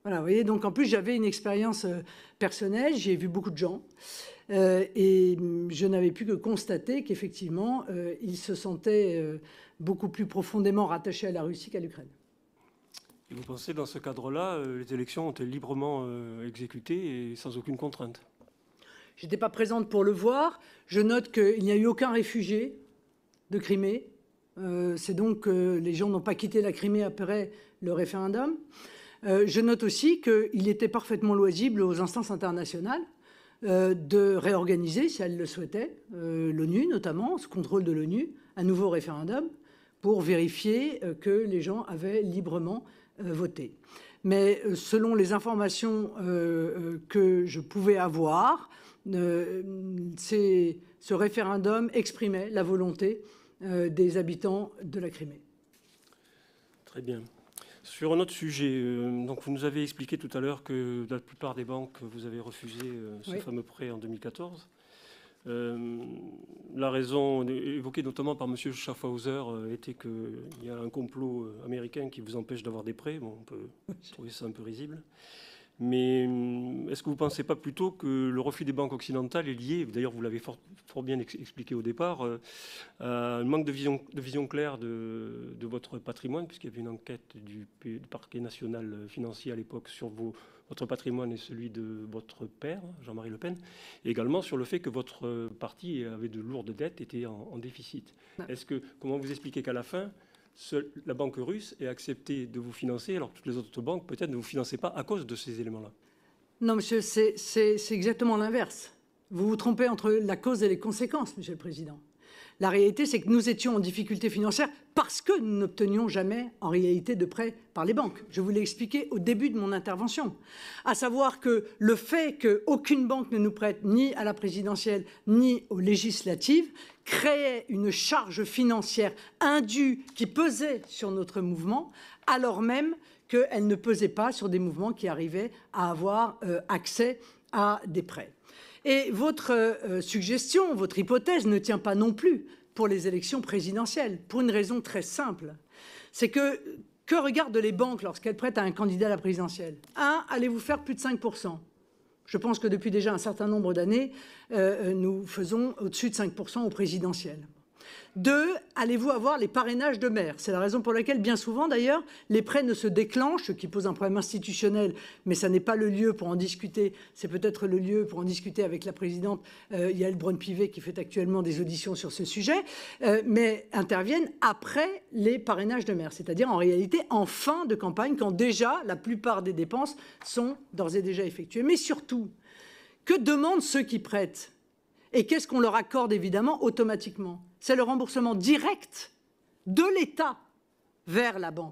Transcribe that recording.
Voilà, vous voyez, donc en plus, j'avais une expérience personnelle, j'ai vu beaucoup de gens, et je n'avais pu que constater qu'effectivement, ils se sentaient beaucoup plus profondément rattachés à la Russie qu'à l'Ukraine. Et vous pensez, dans ce cadre-là, les élections ont été librement exécutées et sans aucune contrainte? Je n'étais pas présente pour le voir. Je note qu'il n'y a eu aucun réfugié de Crimée. C'est donc que les gens n'ont pas quitté la Crimée après le référendum. Je note aussi qu'il était parfaitement loisible aux instances internationales de réorganiser, si elles le souhaitaient, l'ONU notamment, sous contrôle de l'ONU, un nouveau référendum pour vérifier que les gens avaient librement voté. Mais selon les informations que je pouvais avoir, ce référendum exprimait la volonté des habitants de la Crimée. Très bien. Sur un autre sujet, donc vous nous avez expliqué tout à l'heure que dans la plupart des banques, vous avez refusé ce fameux prêt en 2014. La raison évoquée notamment par M. Schaffhauser était qu'il y a un complot américain qui vous empêche d'avoir des prêts. Bon, on peut trouver ça un peu risible. Mais est-ce que vous ne pensez pas plutôt que le refus des banques occidentales est lié, d'ailleurs vous l'avez fort bien expliqué au départ, à un manque de vision claire de votre patrimoine, puisqu'il y avait une enquête du parquet national financier à l'époque sur votre patrimoine et celui de votre père, Jean-Marie Le Pen, et également sur le fait que votre parti avait de lourdes dettes, était en déficit. Comment vous expliquez qu'à la fin, la banque russe ait accepté de vous financer, alors que toutes les autres banques, peut-être, ne vous finançaient pas à cause de ces éléments-là? Non, monsieur, c'est exactement l'inverse. Vous vous trompez entre la cause et les conséquences, monsieur le Président. La réalité, c'est que nous étions en difficulté financière parce que nous n'obtenions jamais, en réalité, de prêts par les banques. Je vous l'ai expliqué au début de mon intervention. À savoir que le fait qu'aucune banque ne nous prête ni à la présidentielle ni aux législatives créait une charge financière indue qui pesait sur notre mouvement, alors même qu'elle ne pesait pas sur des mouvements qui arrivaient à avoir accès à des prêts. Et votre suggestion, votre hypothèse ne tient pas non plus pour les élections présidentielles, pour une raison très simple. C'est que regardent les banques lorsqu'elles prêtent à un candidat à la présidentielle? Allez-vous faire plus de 5%? Je pense que depuis déjà un certain nombre d'années, nous faisons au-dessus de 5% au présidentiel. 2, allez-vous avoir les parrainages de maires? C'est la raison pour laquelle, bien souvent d'ailleurs, les prêts ne se déclenchent, ce qui pose un problème institutionnel, mais ça n'est pas le lieu pour en discuter. C'est peut-être le lieu pour en discuter avec la présidente Yael Braun-Pivet, qui fait actuellement des auditions sur ce sujet, mais interviennent après les parrainages de maires, c'est-à-dire en réalité en fin de campagne, quand déjà la plupart des dépenses sont d'ores et déjà effectuées. Mais surtout, que demandent ceux qui prêtent? Et qu'est-ce qu'on leur accorde évidemment automatiquement? C'est le remboursement direct de l'État vers la banque.